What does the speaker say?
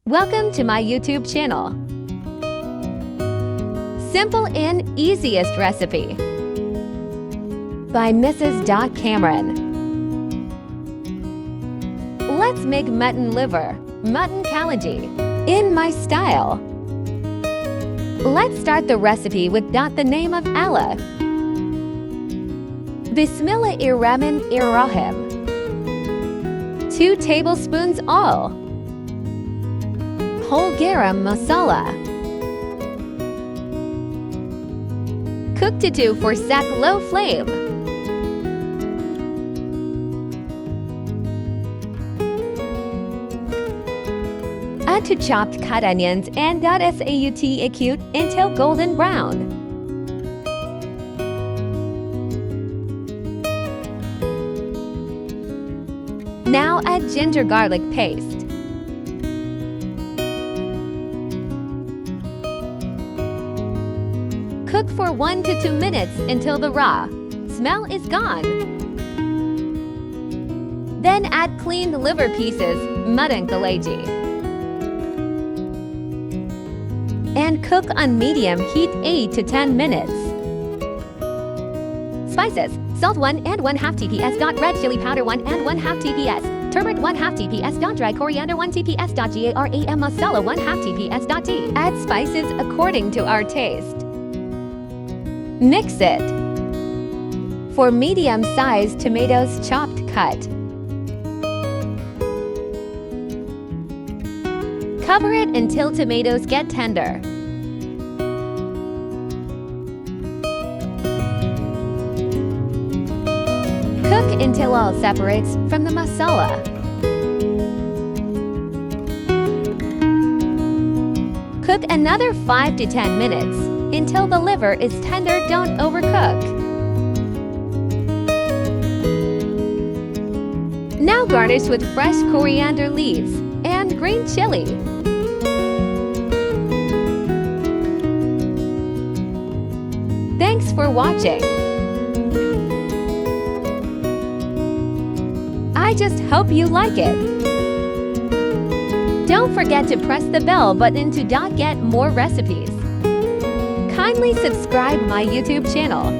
Welcome to my YouTube channel. Simple and Easiest Recipe by Mrs.Kamran. Let's make mutton liver, Mutton Kaleji, in my style. Let's start the recipe with the name of Allah. Bismillahirrahmanirrahim. 2 tablespoons all. Whole garam masala. Cook to 2 for sec low flame. Add to chopped cut onions and sauté acute until golden brown. Now add ginger garlic paste. Cook for 1 to 2 minutes until the raw smell is gone. Then add cleaned liver pieces, Mutton Kaleji, and cook on medium heat 8 to 10 minutes. Spices: salt 1 and 1/2 TPS. Red chili powder 1 and 1/2 TPS. Turmeric 1/2 TPS. Dry coriander 1 TPS. Garam masala 1/2 TPS. Tea. Add spices according to our taste. Mix it. For medium-sized tomatoes, chopped cut. Cover it until tomatoes get tender. Cook until all separates from the masala. Cook another 5 to 10 minutes until the liver is tender. Don't overcook. Now garnish with fresh coriander leaves and green chili. Thanks for watching. I just hope you like it. Don't forget to press the bell button to get more recipes. Kindly subscribe my YouTube channel.